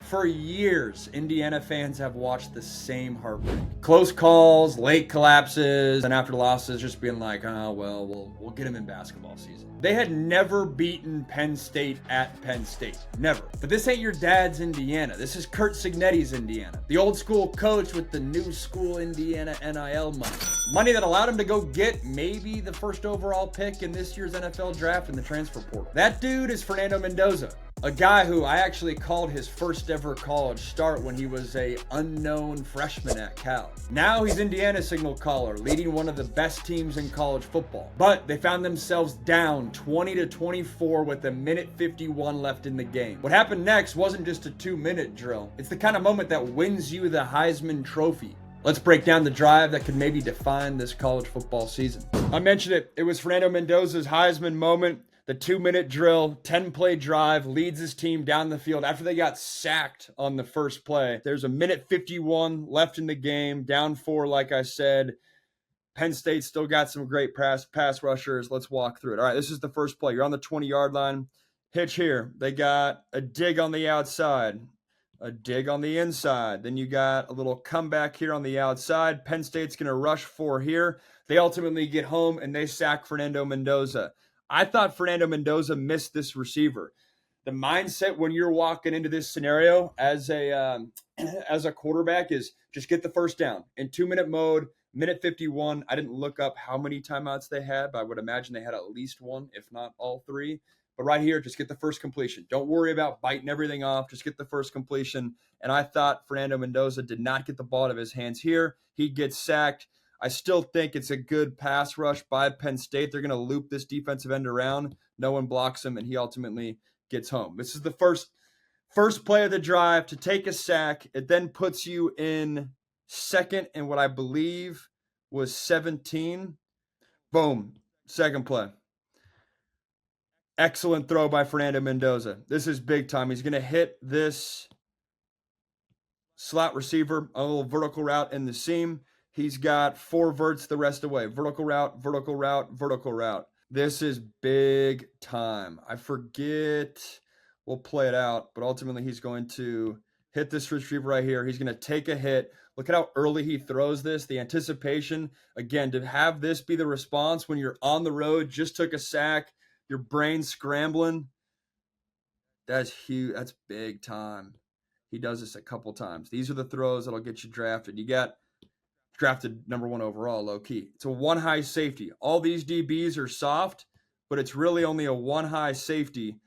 For years, Indiana fans have watched the same heartbreak. Close calls, late collapses, and after losses, just being like, oh, well, we'll get him in basketball season. They had never beaten Penn State at Penn State. Never. But this ain't your dad's Indiana. This is Curt Cignetti's Indiana. The old school coach with the new school Indiana NIL money. Money that allowed him to go get maybe the first overall pick in this year's NFL draft in the transfer portal. That dude is Fernando Mendoza. A guy who I actually called his first ever college start when he was a unknown freshman at Cal. Now he's Indiana's signal caller, leading one of the best teams in college football. But they found themselves down 20-24 with a minute 51 left in the game. What happened next wasn't just a 2-minute drill. It's the kind of moment that wins you the Heisman Trophy. Let's break down the drive that could maybe define this college football season. I mentioned it. It was Fernando Mendoza's Heisman moment. The 2-minute drill, 10-play drive, leads his team down the field after they got sacked on the first play. There's a minute 51 left in the game, down 4, like I said. Penn State still got some great pass rushers. Let's walk through it. All right, this is the first play. You're on the 20-yard line. Hitch here. They got a dig on the outside, a dig on the inside. Then you got a little comeback here on the outside. Penn State's going to rush 4 here. They ultimately get home, and they sack Fernando Mendoza. I thought Fernando Mendoza missed this receiver. The mindset when you're walking into this scenario as a quarterback is just get the first down. In 2-minute mode, minute 51, I didn't look up how many timeouts they had, but I would imagine they had at least one, if not all 3. But right here, just get the first completion. Don't worry about biting everything off. Just get the first completion. And I thought Fernando Mendoza did not get the ball out of his hands here. He gets sacked. I still think it's a good pass rush by Penn State. They're going to loop this defensive end around. No one blocks him, and he ultimately gets home. This is the first play of the drive to take a sack. It then puts you in second and what I believe was 17. Boom, second play. Excellent throw by Fernando Mendoza. This is big time. He's going to hit this slot receiver, a little vertical route in the seam. He's got 4 verts the rest of the way. Vertical route, vertical route, vertical route. This is big time. I forget. We'll play it out, but ultimately he's going to hit this receiver right here. He's going to take a hit. Look at how early he throws this. The anticipation, again, to have this be the response when you're on the road, just took a sack, your brain's scrambling. That's huge. That's big time. He does this a couple times. These are the throws that'll get you drafted. You got drafted number 1 overall, low key. It's a 1 high safety. All these DBs are soft, but it's really only a 1 high safety.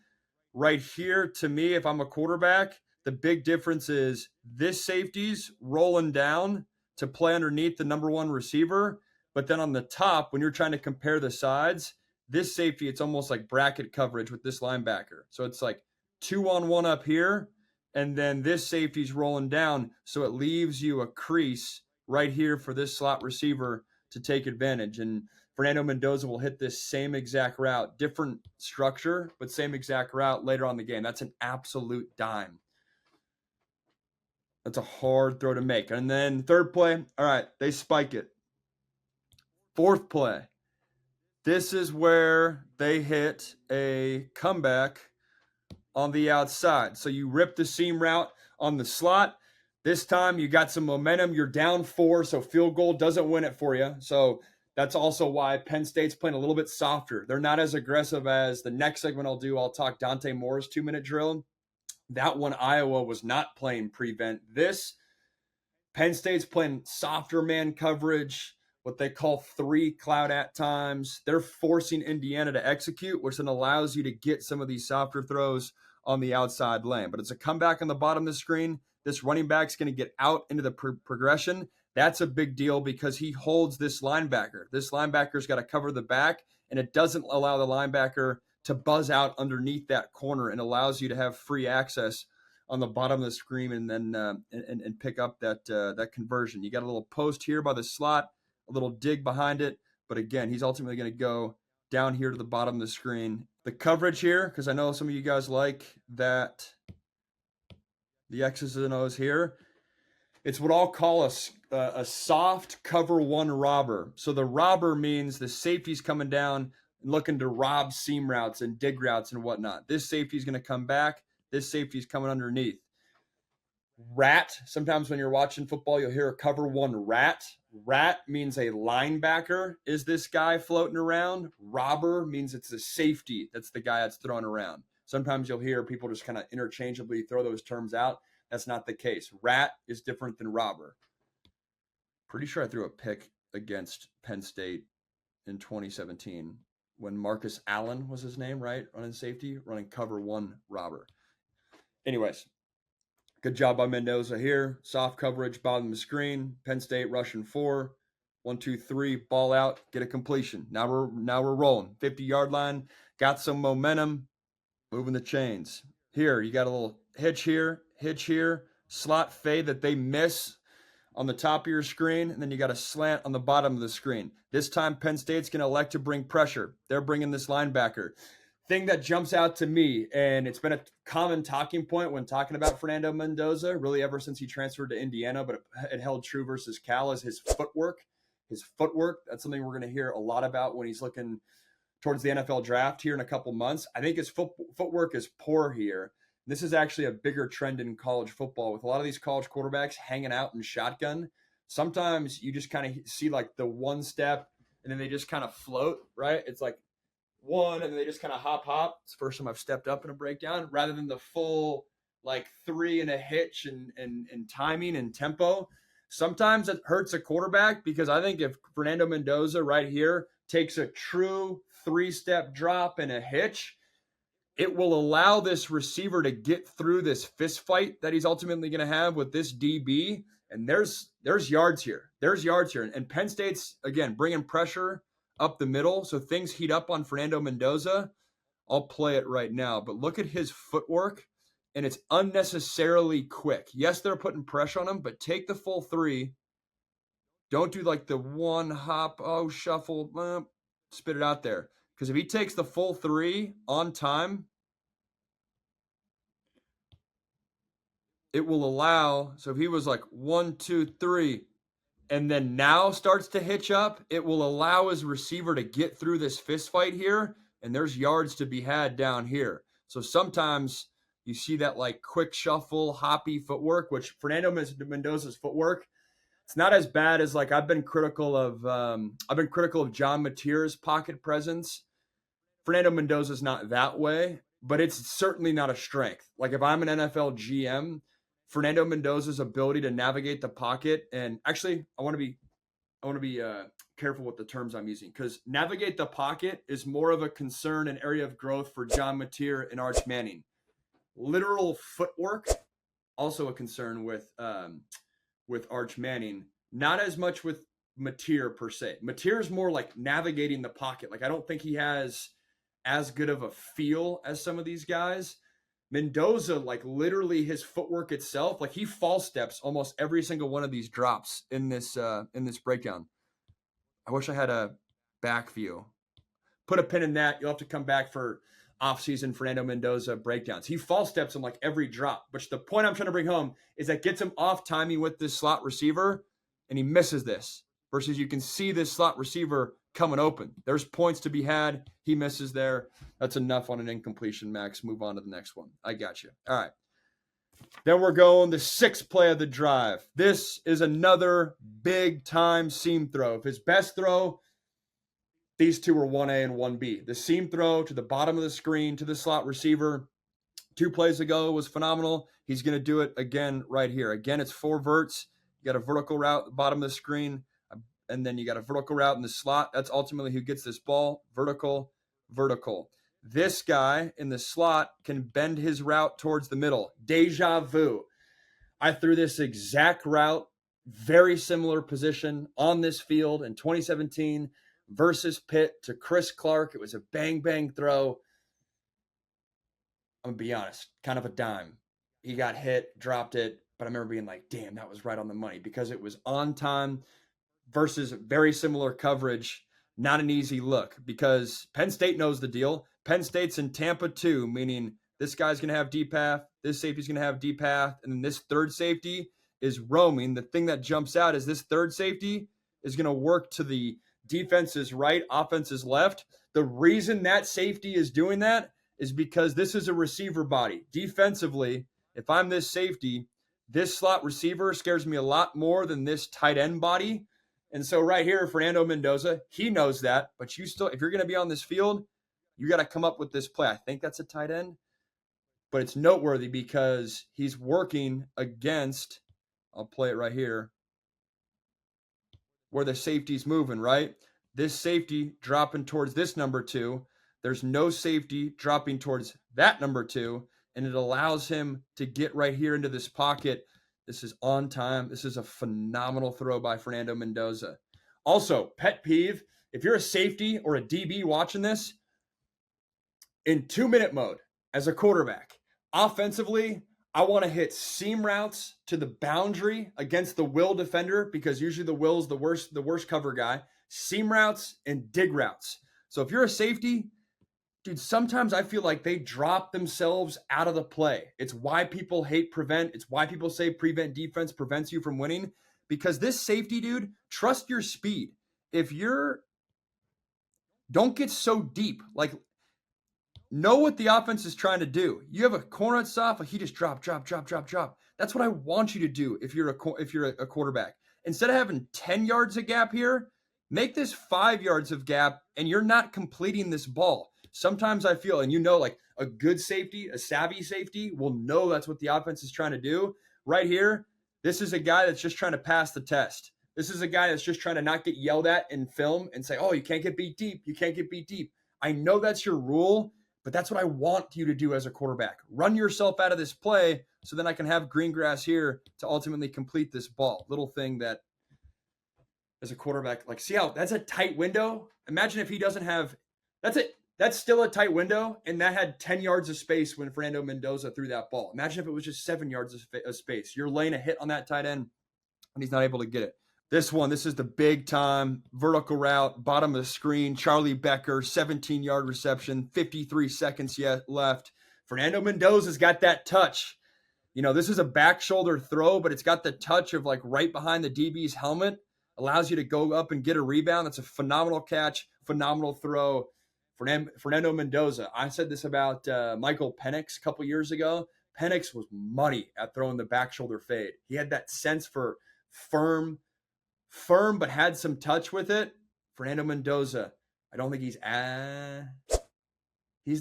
Right here, to me, if I'm a quarterback, the big difference is this safety's rolling down to play underneath the number 1 receiver, but then on the top, when you're trying to compare the sides, this safety, it's almost like bracket coverage with this linebacker. So it's like 2-on-1 up here, and then this safety's rolling down, so it leaves you a crease right here for this slot receiver to take advantage. And Fernando Mendoza will hit this same exact route, different structure, but same exact route later on in the game. That's an absolute dime. That's a hard throw to make. And then third play, all right, they spike it. Fourth play, this is where they hit a comeback on the outside. So you rip the seam route on the slot. This time you got some momentum. You're down 4, so field goal doesn't win it for you. So that's also why Penn State's playing a little bit softer. They're not as aggressive as the next segment I'll do. I'll talk Dante Moore's 2-minute drill. That one, Iowa was not playing prevent. This, Penn State's playing softer man coverage, what they call 3 cloud at times. They're forcing Indiana to execute, which then allows you to get some of these softer throws on the outside lane. But it's a comeback on the bottom of the screen. This running back's going to get out into the progression. That's a big deal because he holds this linebacker. This linebacker's got to cover the back, and it doesn't allow the linebacker to buzz out underneath that corner and allows you to have free access on the bottom of the screen and then and pick up that conversion. You got a little post here by the slot, a little dig behind it, but again, he's ultimately going to go down here to the bottom of the screen. The coverage here, because I know some of you guys like that, the X's and O's here. It's what I'll call a soft cover 1 robber. So the robber means the safety's coming down and looking to rob seam routes and dig routes and whatnot. This safety's going to come back. This safety's coming underneath. Rat. Sometimes when you're watching football, you'll hear a cover one rat. Rat means a linebacker is this guy floating around. Robber means it's a safety. That's the guy that's thrown around. Sometimes you'll hear people just kind of interchangeably throw those terms out. That's not the case. Rat is different than robber. Pretty sure I threw a pick against Penn State in 2017 when Marcus Allen was his name, right? Running safety, running cover one robber. Anyways, good job by Mendoza here. Soft coverage, bottom of the screen. Penn State rushing 4. 1, 2, 3, ball out, get a completion. Now we're rolling. 50-yard line, got some momentum, moving the chains. Here, you got a little hitch here, slot fade that they miss on the top of your screen, and then you got a slant on the bottom of the screen. This time, Penn State's going to elect to bring pressure. They're bringing this linebacker. Thing that jumps out to me, and it's been a common talking point when talking about Fernando Mendoza, really ever since he transferred to Indiana, but it held true versus Cal, is his footwork. His footwork, that's something we're going to hear a lot about when he's looking towards the NFL draft here in a couple months. I think his footwork is poor here. This is actually a bigger trend in college football with a lot of these college quarterbacks hanging out in shotgun. Sometimes you just kind of see like the one step and then they just kind of float, right? It's like one and then they just kind of hop. It's the first time I've stepped up in a breakdown rather than the full like 3 and a hitch and timing and tempo. Sometimes it hurts a quarterback because I think if Fernando Mendoza right here takes a true 3-step drop and a hitch, it will allow this receiver to get through this fist fight that he's ultimately going to have with this DB. And there's yards here. And Penn State's, again, bringing pressure up the middle. So things heat up on Fernando Mendoza. I'll play it right now. But look at his footwork. And it's unnecessarily quick. Yes, they're putting pressure on him, but take the full 3. Don't do like the one hop, shuffle, spit it out there. Because if he takes the full 3 on time, it will allow, so if he was like 1, 2, 3, and then now starts to hitch up, it will allow his receiver to get through this fist fight here, and there's yards to be had down here. So sometimes you see that like quick shuffle, hoppy footwork, which Fernando Mendoza's footwork, it's not as bad as like I've been critical of John Mateer's pocket presence. Fernando Mendoza's not that way, but it's certainly not a strength. Like if I'm an NFL GM, Fernando Mendoza's ability to navigate the pocket, and actually I want to be careful with the terms I'm using because navigate the pocket is more of a concern and area of growth for John Mateer and Arch Manning. Literal footwork, also a concern with Arch Manning. Not as much with Mateer per se. Mateer's more like navigating the pocket. Like I don't think he has as good of a feel as some of these guys. Mendoza, like literally his footwork itself, like he false steps almost every single one of these drops in this breakdown. I wish I had a back view. Put a pin in that. You'll have to come back for off-season Fernando Mendoza breakdowns. He false steps on like every drop, which the point I'm trying to bring home is that gets him off timing with this slot receiver, and he misses this. Versus you can see this slot receiver coming open. There's points to be had. He misses there. That's enough on an incompletion, Max. Move on to the next one. I got you. All right. Then we're going the 6th play of the drive. This is another big-time seam throw. If his best throw, these two were 1A and 1B. The seam throw to the bottom of the screen to the slot receiver 2 plays ago was phenomenal. He's going to do it again right here. Again, it's 4 verts. You got a vertical route at the bottom of the screen, and then you got a vertical route in the slot. That's ultimately who gets this ball. Vertical. This guy in the slot can bend his route towards the middle. Deja vu. I threw this exact route, very similar position on this field in 2017 versus Pitt to Chris Clark. It was a bang throw. I'm going to be honest, kind of a dime. He got hit, dropped it, but I remember being like, damn, that was right on the money because it was on time versus very similar coverage. Not an easy look because Penn State knows the deal. Penn State's in Tampa too, meaning this guy's going to have deep path, this safety's going to have deep path, and then this third safety is roaming. The thing that jumps out is this third safety is going to work to the defense's right, offense's left. The reason that safety is doing that is because this is a receiver body. Defensively, if I'm this safety, This slot receiver scares me a lot more than this tight end body. And so right here, Fernando Mendoza, he knows that. But you still, if you're going to be on this field, you got to come up with this play. I think that's a tight end. But it's noteworthy because he's working against, I'll play it right here, where the safety's moving, right? This safety dropping towards this number 2. There's no safety dropping towards that number 2, and it allows him to get right here into this pocket. This is on time. This is a phenomenal throw by Fernando Mendoza. Also, pet peeve, if you're a safety or a DB watching this, in 2-minute mode as a quarterback, offensively, I want to hit seam routes to the boundary against the will defender because usually the will's the worst cover guy. Seam routes and dig routes. So if you're a safety, dude, sometimes I feel like they drop themselves out of the play. It's why people hate prevent. It's why people say prevent defense prevents you from winning. Because this safety, dude, trust your speed. Don't get so deep. Like, know what the offense is trying to do. You have a corner at soft, he just drop. That's what I want you to do if you're a quarterback. Instead of having 10 yards of gap here, make this 5 yards of gap, and you're not completing this ball. Sometimes I feel, and like a good safety, a savvy safety will know that's what the offense is trying to do. Right here, this is a guy that's just trying to pass the test. This is a guy that's just trying to not get yelled at in film and say, oh, you can't get beat deep. You can't get beat deep. I know that's your rule, but that's what I want you to do as a quarterback. Run yourself out of this play so then I can have green grass here to ultimately complete this ball. Little thing that as a quarterback, like, see how that's a tight window? Imagine if he doesn't have – that's it. That's still a tight window, and that had 10 yards of space when Fernando Mendoza threw that ball. Imagine if it was just 7 yards of space. You're laying a hit on that tight end, and he's not able to get it. This is the big time vertical route, bottom of the screen. Charlie Becker, 17-yard reception, 53 seconds yet left. Fernando Mendoza's got that touch. This is a back shoulder throw, but it's got the touch of like right behind the DB's helmet. Allows you to go up and get a rebound. That's a phenomenal catch, phenomenal throw. Fernando Mendoza. I said this about Michael Penix a couple years ago. Penix was muddy at throwing the back shoulder fade. He had that sense for firm, but had some touch with it. Fernando Mendoza, I don't think he's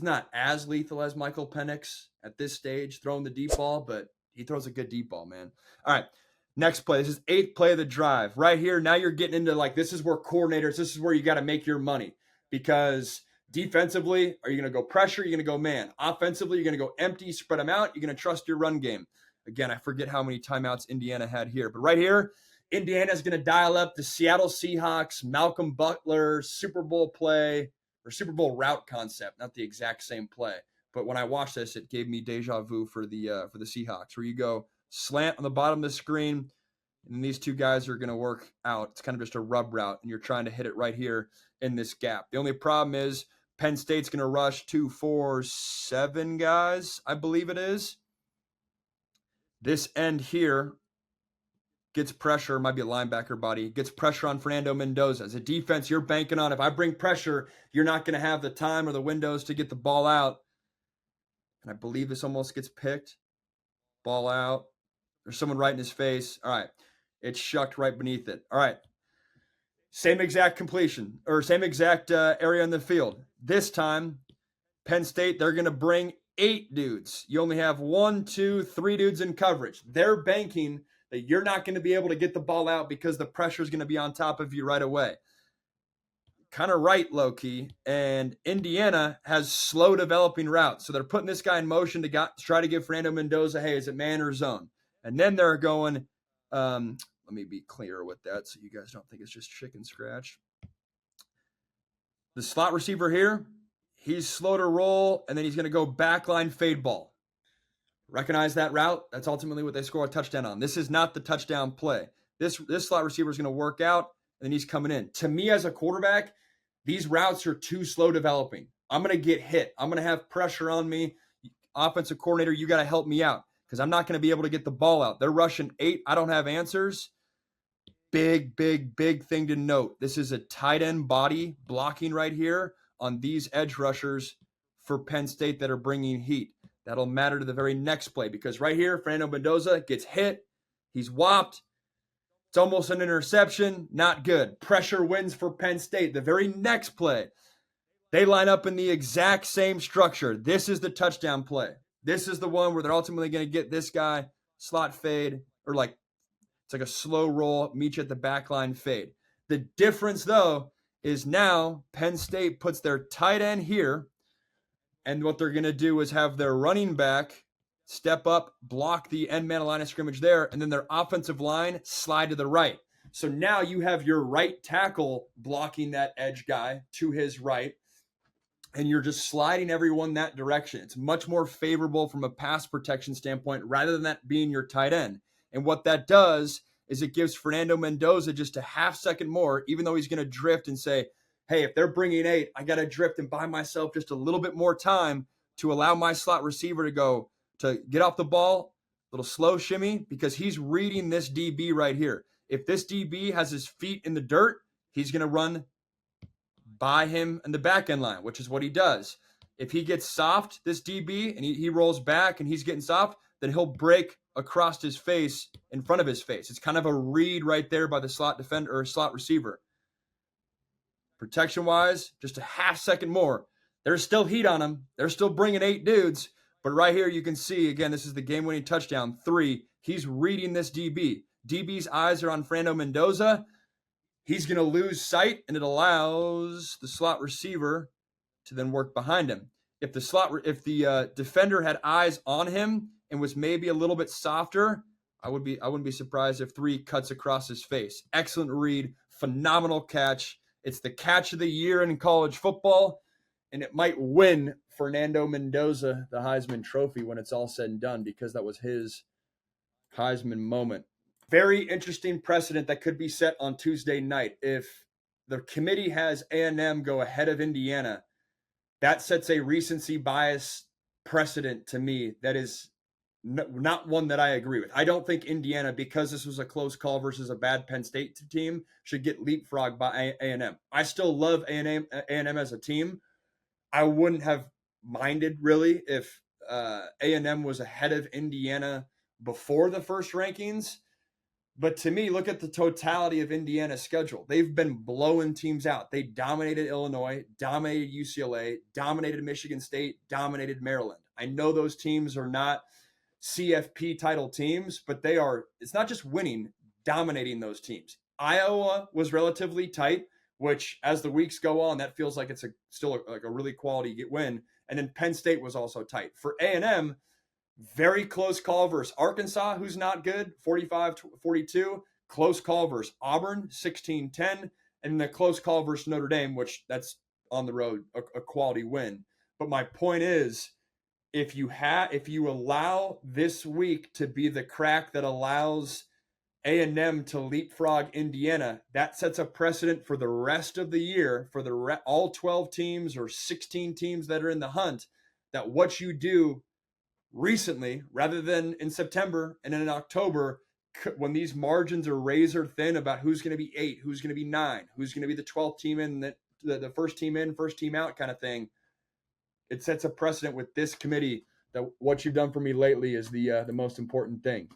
not as lethal as Michael Penix at this stage throwing the deep ball, but he throws a good deep ball, man. All right, next play. This is 8th play of the drive. Right here, now you're getting into like this is where coordinators, this is where you got to make your money because defensively, are you going to go pressure? You're going to go man. Offensively, you're going to go empty, spread them out. You're going to trust your run game. Again, I forget how many timeouts Indiana had here, but right here, Indiana's going to dial up the Seattle Seahawks, Malcolm Butler, Super Bowl play, or Super Bowl route concept, not the exact same play. But when I watched this, it gave me deja vu for the Seahawks, where you go slant on the bottom of the screen, and these two guys are going to work out. It's kind of just a rub route, and you're trying to hit it right here in this gap. The only problem is Penn State's going to rush 2, 4, 7 guys, I believe it is. This end here gets pressure, might be a linebacker body, gets pressure on Fernando Mendoza. As a defense, you're banking on if I bring pressure, you're not going to have the time or the windows to get the ball out. And I believe this almost gets picked. Ball out. There's someone right in his face. All right. It's shucked right beneath it. All right. Same exact completion, or same exact area in the field. This time, Penn State, they're going to bring 8 dudes. You only have 1, 2, 3 dudes in coverage. They're banking that you're not going to be able to get the ball out because the pressure is going to be on top of you right away. Kind of right, low-key. And Indiana has slow developing routes. So they're putting this guy in motion to try to give Fernando Mendoza, hey, is it man or zone? And then they're going, let me be clear with that so you guys don't think it's just chicken scratch. The slot receiver here, he's slow to roll, and then he's going to go backline fade ball. Recognize that route. That's ultimately what they score a touchdown on. This is not the touchdown play. This slot receiver is going to work out, and then he's coming in. To me as a quarterback, these routes are too slow developing. I'm going to get hit. I'm going to have pressure on me. Offensive coordinator, you got to help me out because I'm not going to be able to get the ball out. They're rushing 8. I don't have answers. Big thing to note. This is a tight end body blocking right here on these edge rushers for Penn State that are bringing heat. That'll matter to the very next play because right here, Fernando Mendoza gets hit. He's whopped. It's almost an interception. Not good. Pressure wins for Penn State. The very next play, they line up in the exact same structure. This is the touchdown play. This is the one where they're ultimately going to get this guy, slot fade, or like it's like a slow roll, meet you at the back line fade. The difference, though, is now Penn State puts their tight end here, and what they're going to do is have their running back step up, block the end man line of scrimmage there, and then their offensive line slide to the right. So now you have your right tackle blocking that edge guy to his right, and you're just sliding everyone that direction. It's much more favorable from a pass protection standpoint rather than that being your tight end. And what that does is it gives Fernando Mendoza just a half second more, even though he's going to drift and say, hey, if they're bringing 8, I got to drift and buy myself just a little bit more time to allow my slot receiver to get off the ball, a little slow shimmy, because he's reading this DB right here. If this DB has his feet in the dirt, he's going to run by him in the back end line, which is what he does. If he gets soft, this DB, and he rolls back and he's getting soft, then he'll break across his face in front of his face. It's kind of a read right there by the slot defender or slot receiver. Protection-wise, just a half second more. There's still heat on him. They're still bringing 8 dudes. But right here you can see, again, this is the game-winning touchdown, 3. He's reading this DB. DB's eyes are on Fernando Mendoza. He's going to lose sight, and it allows the slot receiver to then work behind him. If the defender had eyes on him and was maybe a little bit softer, I wouldn't be surprised if 3 cuts across his face. Excellent read, phenomenal catch. It's the catch of the year in college football, and it might win Fernando Mendoza the Heisman Trophy when it's all said and done because that was his Heisman moment. Very interesting precedent that could be set on Tuesday night. If the committee has A&M go ahead of Indiana, that sets a recency bias precedent to me that is not one that I agree with. I don't think Indiana, because this was a close call versus a bad Penn State team, should get leapfrogged by A&M. I still love A&M as a team. I wouldn't have minded really if A&M was ahead of Indiana before the first rankings. But to me, look at the totality of Indiana's schedule. They've been blowing teams out. They dominated Illinois, dominated UCLA, dominated Michigan State, dominated Maryland. I know those teams are not CFP title teams, but it's not just winning, dominating those teams. Iowa was relatively tight, which as the weeks go on, that feels like it's still a really quality win. And then Penn State was also tight. For A&M, very close call versus Arkansas, who's not good, 45-42. Close call versus Auburn, 16-10. And the close call versus Notre Dame, which that's on the road, a quality win. But my point is, if you allow this week to be the crack that allows A&M to leapfrog Indiana, that sets a precedent for the rest of the year, for all 12 teams or 16 teams that are in the hunt, that what you do recently, rather than in September and in October, when these margins are razor thin about who's going to be 8, who's going to be 9, who's going to be the 12th team in, the first team in, first team out kind of thing, it sets a precedent with this committee that what you've done for me lately is the most important thing.